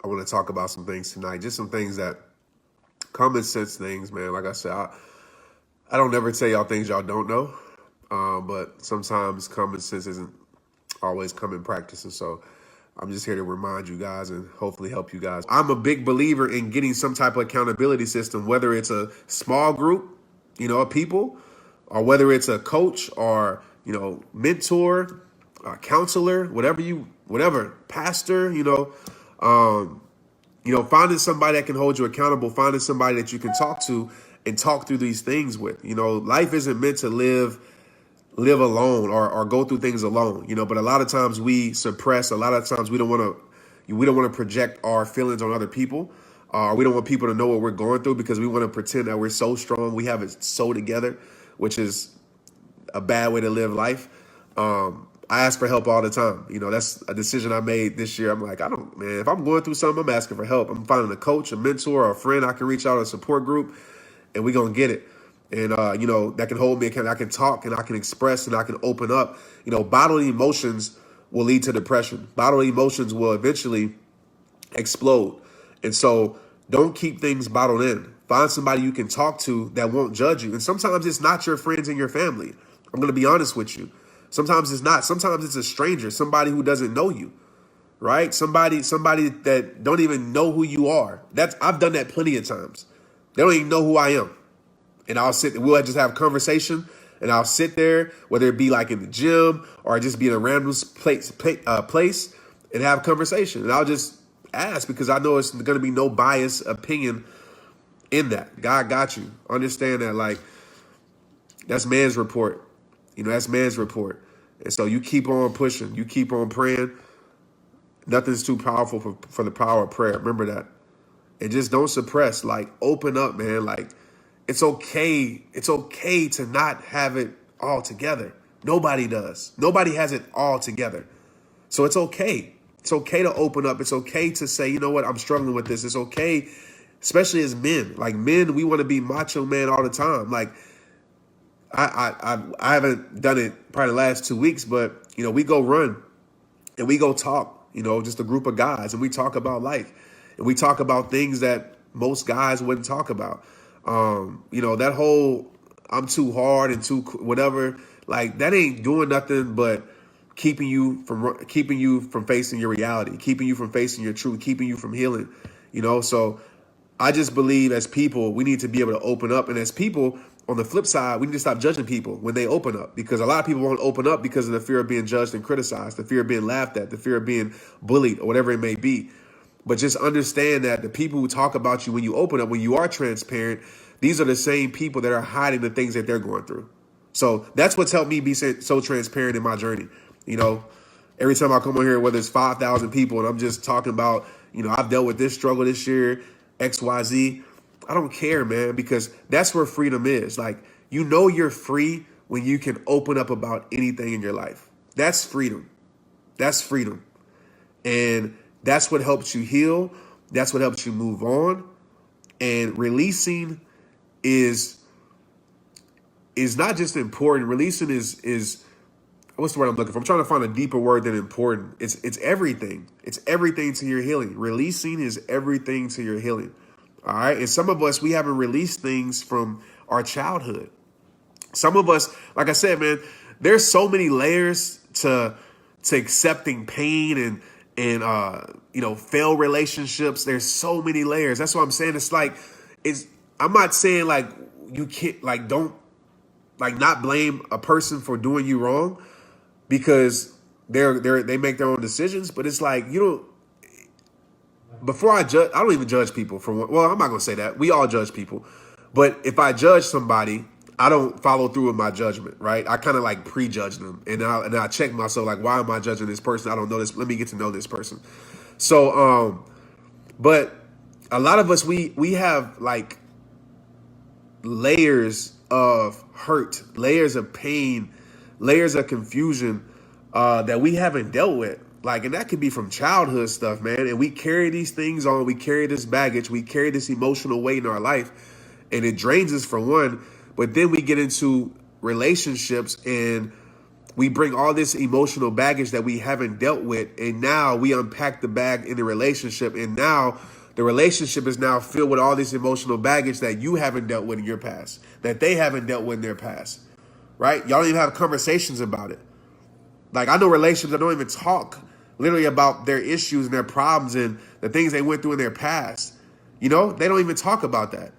I want to talk about some things tonight, just some things that common sense things, man. Like I said, I don't never tell y'all things y'all don't know, but sometimes common sense isn't always common practice. And so I'm just here to remind you guys and hopefully help you guys. I'm a big believer in getting some type of accountability system, whether it's a small group, of people, or whether it's a coach or, mentor, counselor, whatever, pastor, finding somebody that can hold you accountable, finding somebody that you can talk to and talk through these things with. Life isn't meant to live alone or go through things alone, but a lot of times we suppress, a lot of times we don't want to project our feelings on other people. We don't want people to know what we're going through because we want to pretend that we're so strong, we have it so together, which is a bad way to live life. I ask for help all the time. That's a decision I made this year. I'm like, if I'm going through something, I'm asking for help. I'm finding a coach, a mentor, or a friend I can reach out, a support group, and we're going to get it. And, that can hold me accountable. I can talk and I can express and I can open up. Bottled emotions will lead to depression. Bottled emotions will eventually explode. And so don't keep things bottled in. Find somebody you can talk to that won't judge you. And sometimes it's not your friends and your family. I'm going to be honest with you. Sometimes it's not. Sometimes it's a stranger, somebody who doesn't know you, right? Somebody that don't even know who you are. I've done that plenty of times. They don't even know who I am. And we'll just have conversation, and I'll sit there, whether it be like in the gym or just be in a random place and have conversation. And I'll just ask because I know it's going to be no biased opinion in that. God got you. Understand that, like, that's man's report. That's man's report. And so you keep on pushing. You keep on praying. Nothing's too powerful for the power of prayer. Remember that. And just don't suppress. Like, open up, man. Like, it's okay. It's okay to not have it all together. Nobody does. Nobody has it all together. So it's okay. It's okay to open up. It's okay to say, you know what, I'm struggling with this. It's okay, especially as men. Like, men, we want to be macho man all the time. Like, I haven't done it probably the last 2 weeks, but, we go run and we go talk, just a group of guys, and we talk about life. And we talk about things that most guys wouldn't talk about. That whole I'm too hard and too whatever, like, that ain't doing nothing but keeping you from facing your reality, keeping you from facing your truth, keeping you from healing. So I just believe as people, we need to be able to open up. And as people, on the flip side, we need to stop judging people when they open up, because a lot of people won't open up because of the fear of being judged and criticized, the fear of being laughed at, the fear of being bullied, or whatever it may be. But just understand that the people who talk about you when you open up, when you are transparent, these are the same people that are hiding the things that they're going through. So that's what's helped me be so transparent in my journey. Every time I come on here, whether it's 5,000 people and I'm just talking about, I've dealt with this struggle this year, XYZ, I don't care, man, because that's where freedom is. Like, you're free when you can open up about anything in your life. That's freedom. That's freedom. And that's what helps you heal. That's what helps you move on. And releasing is not just important. Releasing is what's the word I'm looking for? I'm trying to find a deeper word than important. It's everything. It's everything to your healing. Releasing is everything to your healing. All right. And some of us, we haven't released things from our childhood. Some of us, like I said, man, there's so many layers to accepting pain and failed relationships. There's so many layers. That's what I'm saying. I'm not saying like you can't, like, don't, like, not blame a person for doing you wrong because they make their own decisions. But it's like, before I judge, I don't even judge people well, I'm not going to say that. We all judge people. But if I judge somebody, I don't follow through with my judgment, right? I kind of like prejudge them. And I check myself, like, why am I judging this person? I don't know this. Let me get to know this person. So, but a lot of us, we have like layers of hurt, layers of pain, layers of confusion that we haven't dealt with. Like, and that could be from childhood stuff, man. And we carry these things on. We carry this baggage. We carry this emotional weight in our life. And it drains us, for one. But then we get into relationships and We bring all this emotional baggage that we haven't dealt with, and now we unpack the bag in the relationship, and now the relationship is now filled with all this emotional baggage that you haven't dealt with in your past, that they haven't dealt with in their past, right? Y'all don't even have conversations about it. Like, I know relationships that don't even talk literally about their issues and their problems and the things they went through in their past. You know, they don't even talk about that.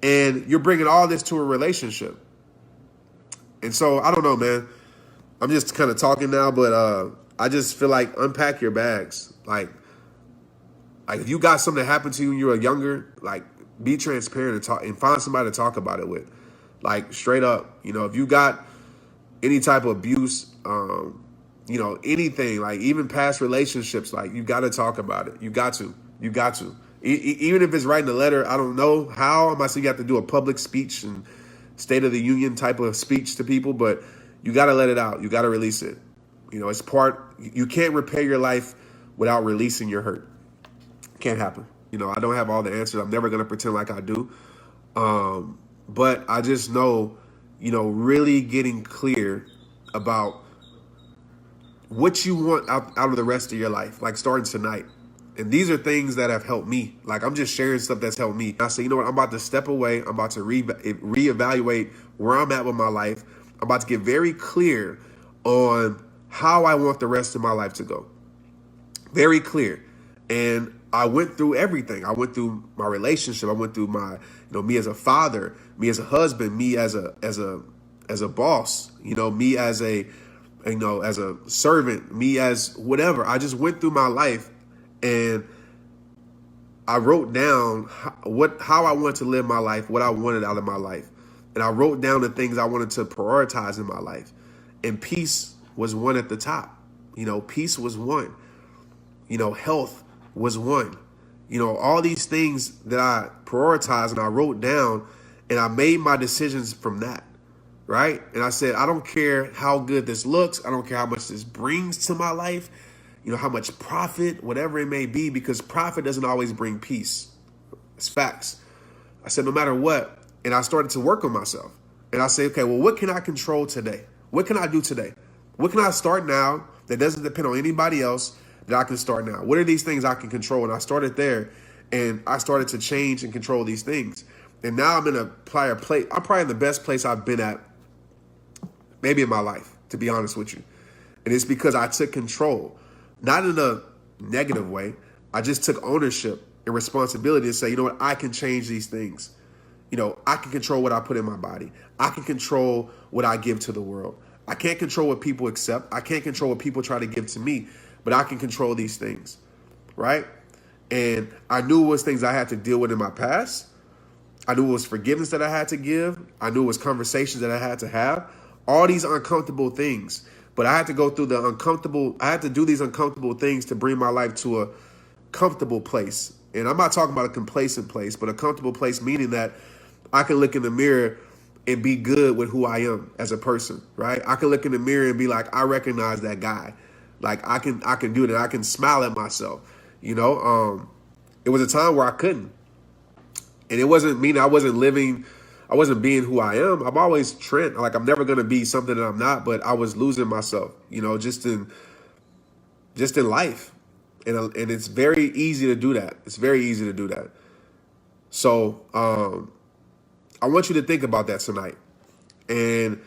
And you're bringing all this to a relationship. And so, I don't know, man. I'm just kind of talking now, but I just feel like unpack your bags. Like if you got something that happened to you when you were younger, like, be transparent and talk and find somebody to talk about it with. Like, straight up, you know, if you got any type of abuse, you know, anything, like even past relationships, like, you got to talk about it. You got to. Even if it's writing a letter, I don't know how. I might say you have to do a public speech and State of the Union type of speech to people, but you got to let it out. You got to release it. You know, it's part, you can't repair your life without releasing your hurt. Can't happen. You know, I don't have all the answers. I'm never going to pretend like I do. But I just know, you know, really getting clear about what you want out of the rest of your life, like starting tonight. And these are things that have helped me. Like, I'm just sharing stuff that's helped me. I say, you know what? I'm about to step away. I'm about to reevaluate where I'm at with my life. I'm about to get very clear on how I want the rest of my life to go. Very clear. And I went through everything. I went through my relationship. I went through my, you know, me as a father, me as a husband, me as a boss, you know, me as a, you know, as a servant, me as whatever. I just went through my life, and I wrote down how I wanted to live my life, what I wanted out of my life. And I wrote down the things I wanted to prioritize in my life. And peace was one at the top. You know, peace was one. You know, health was one. You know, all these things that I prioritized and I wrote down, and I made my decisions from that, right? And I said, I don't care how good this looks. I don't care how much this brings to my life, you know, how much profit, whatever it may be, because profit doesn't always bring peace. It's facts. I said, no matter what. And I started to work on myself. And I say, okay, well, what can I control today? What can I do today? What can I start now that doesn't depend on anybody else that I can start now? What are these things I can control? And I started there, and I started to change and control these things. And now I'm in a prior place. I'm probably in the best place I've been at maybe in my life, to be honest with you. And it's because I took control, not in a negative way. I just took ownership and responsibility to say, you know what, I can change these things. You know, I can control what I put in my body. I can control what I give to the world. I can't control what people accept. I can't control what people try to give to me, but I can control these things, right? And I knew it was things I had to deal with in my past. I knew it was forgiveness that I had to give. I knew it was conversations that I had to have. All these uncomfortable things. But I had to go through the uncomfortable. I had to do these uncomfortable things to bring my life to a comfortable place. And I'm not talking about a complacent place, but a comfortable place, meaning that I can look in the mirror and be good with who I am as a person, right? I can look in the mirror and be like, I recognize that guy. Like, I can do that. I can smile at myself. You know, it was a time where I couldn't. And it wasn't meaning I wasn't being who I am. I'm always Trent. Like, I'm never going to be something that I'm not, but I was losing myself, you know, just in life. And it's very easy to do that. It's very easy to do that. So, I want you to think about that tonight and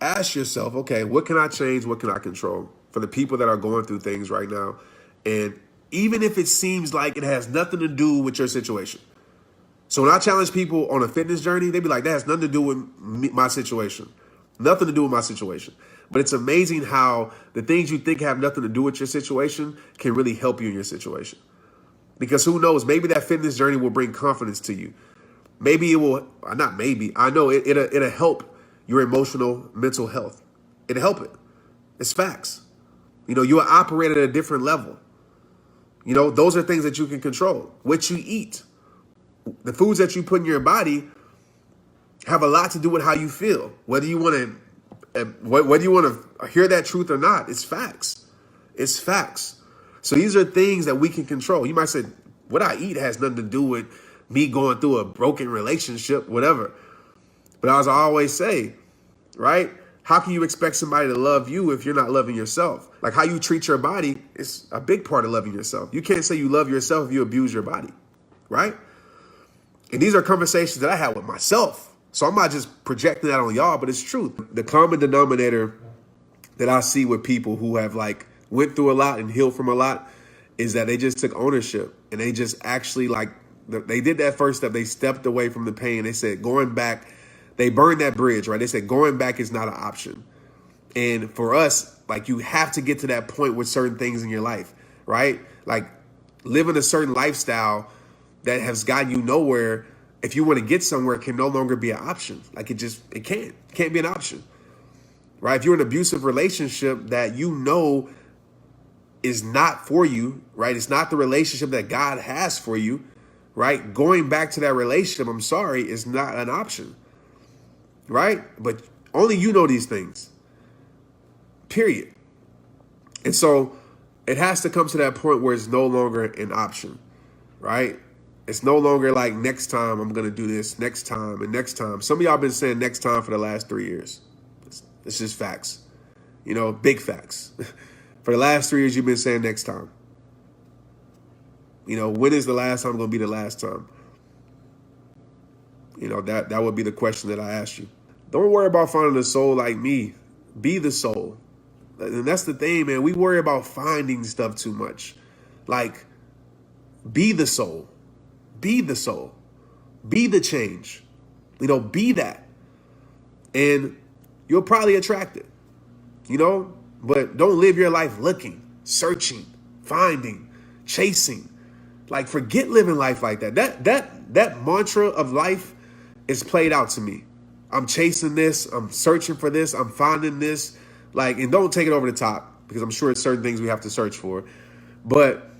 ask yourself, okay, what can I change? What can I control for the people that are going through things right now? And even if it seems like it has nothing to do with your situation. So when I challenge people on a fitness journey, they be like, that has nothing to do with my situation. Nothing to do with my situation. But it's amazing how the things you think have nothing to do with your situation can really help you in your situation. Because who knows, maybe that fitness journey will bring confidence to you. Maybe it will, not maybe, I know it'll help your emotional, mental health. It'll help it. It's facts. You know, you'll operate at a different level. You know, those are things that you can control. What you eat, the foods that you put in your body have a lot to do with how you feel. Whether you want to hear that truth or not, it's facts. It's facts. So these are things that we can control. You might say, what I eat has nothing to do with me going through a broken relationship, whatever. But as I always say, right? How can you expect somebody to love you if you're not loving yourself? Like how you treat your body is a big part of loving yourself. You can't say you love yourself if you abuse your body, right? And these are conversations that I had with myself. So I'm not just projecting that on y'all, but it's true. The common denominator that I see with people who have like went through a lot and healed from a lot is that they just took ownership and they just actually like, they did that first step. They stepped away from the pain. They said going back, they burned that bridge, right? They said going back is not an option. And for us, like you have to get to that point with certain things in your life, right? Like living a certain lifestyle that has gotten you nowhere, if you want to get somewhere, it can no longer be an option. Like it can't be an option, right? If you're in an abusive relationship that you know is not for you, right? It's not the relationship that God has for you, right? Going back to that relationship, I'm sorry, is not an option, right? But only you know these things, period. And so it has to come to that point where it's no longer an option, right? It's no longer like next time I'm going to do this, next time and next time. Some of y'all been saying next time for the last 3 years. It's just facts, big facts. For the last 3 years, you've been saying next time. When is the last time going to be the last time? That would be the question that I asked you. Don't worry about finding a soul like me. Be the soul. And that's the thing, man. We worry about finding stuff too much. Like, be the soul. Be the soul. Be the change. Be that. And you'll probably attract it. But don't live your life looking, searching, finding, chasing. Like, forget living life like that. That mantra of life is played out to me. I'm chasing this. I'm searching for this. I'm finding this. Like, and don't take it over the top because I'm sure it's certain things we have to search for. But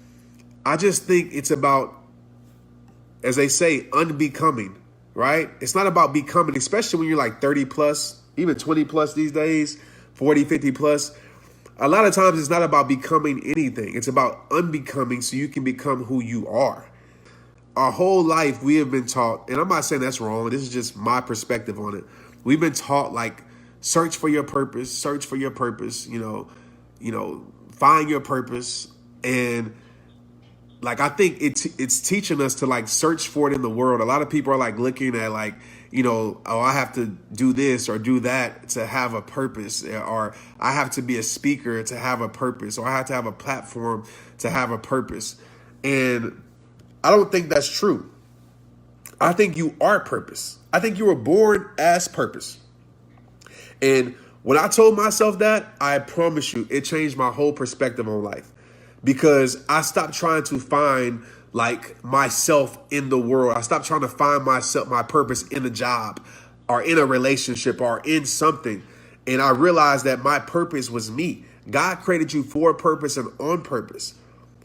I just think it's about, as they say, unbecoming, right? It's not about becoming, especially when you're like 30 plus, even 20 plus these days, 40, 50 plus. A lot of times it's not about becoming anything. It's about unbecoming so you can become who you are. Our whole life we have been taught, and I'm not saying that's wrong. This is just my perspective on it. We've been taught like search for your purpose, find your purpose. And like, I think it's teaching us to like search for it in the world. A lot of people are like looking at like, I have to do this or do that to have a purpose, or I have to be a speaker to have a purpose, or I have to have a platform to have a purpose. And I don't think that's true. I think you are purpose. I think you were born as purpose. And when I told myself that, I promise you, it changed my whole perspective on life, because I stopped trying to find like myself in the world. I stopped trying to find myself, my purpose in a job or in a relationship or in something. And I realized that my purpose was me. God created you for a purpose and on purpose,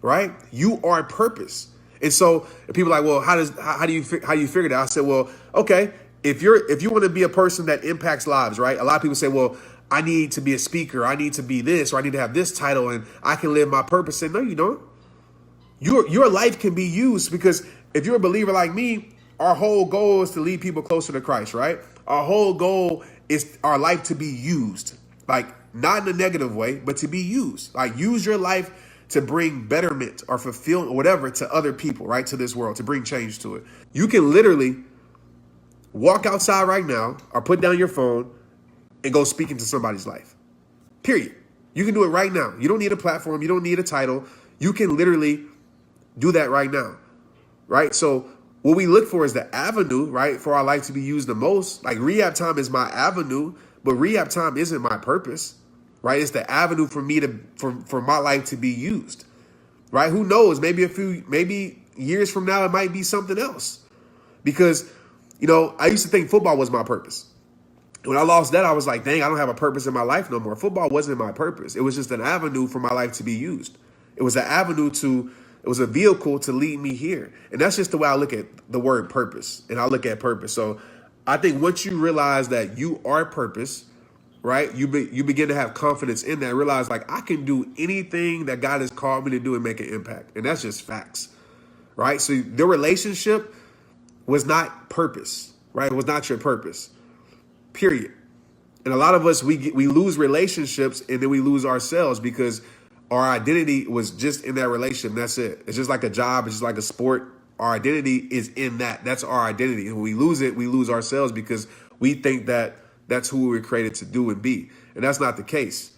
right? You are purpose. And so people are like, well, how do you figure that? I said, well, okay, if you want to be a person that impacts lives, right? A lot of people say, well, I need to be a speaker. I need to be this, or I need to have this title and I can live my purpose. And no, you don't. Your life can be used, because if you're a believer like me, our whole goal is to lead people closer to Christ, right? Our whole goal is our life to be used, like not in a negative way, but to be used. Like, use your life to bring betterment or fulfillment or whatever to other people, right? To this world, to bring change to it. You can literally walk outside right now or put down your phone and go speak into somebody's life, period. You can do it right now. You don't need a platform. You don't need a title. You can literally do that right now, right? So what we look for is the avenue, right, for our life to be used the most. Like, rehab time is my avenue, but rehab time isn't my purpose, right? It's the avenue for me for my life to be used, right? Who knows? Maybe years from now, it might be something else, because, I used to think football was my purpose. When I lost that, I was like, dang, I don't have a purpose in my life no more. Football wasn't my purpose. It was just an avenue for my life to be used. It was a vehicle to lead me here. And that's just the way I look at the word purpose. And I look at purpose. So I think once you realize that you are purpose, right, you begin to have confidence in that. Realize, like, I can do anything that God has called me to do and make an impact. And that's just facts, right? So the relationship was not purpose, right? It was not your purpose, period. And a lot of us, we lose relationships and then we lose ourselves because our identity was just in that relationship. That's it. It's just like a job. It's just like a sport. Our identity is in that. That's our identity. And when we lose it, we lose ourselves because we think that that's who we were created to do and be. And that's not the case,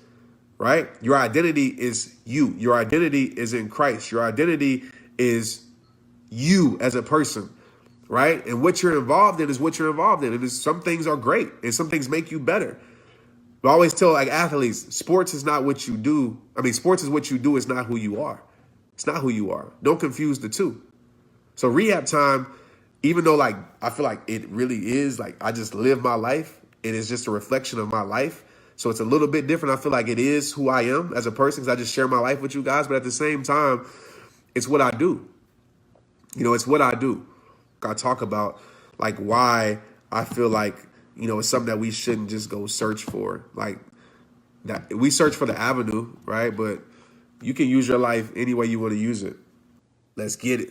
right? Your identity is you. Your identity is in Christ. Your identity is you as a person, right? And what you're involved in is what you're involved in. And some things are great and some things make you better. I always tell like athletes, sports is not what you do. I mean, sports is what you do. It's not who you are. It's not who you are. Don't confuse the two. So rehab time, even though like I feel like it really is like I just live my life. It is just a reflection of my life. So it's a little bit different. I feel like it is who I am as a person because I just share my life with you guys. But at the same time, it's what I do. You know, it's what I do. I talk about like why I feel like, you know, it's something that we shouldn't just go search for. Like that we search for the avenue, right? But you can use your life any way you want to use it. Let's get it.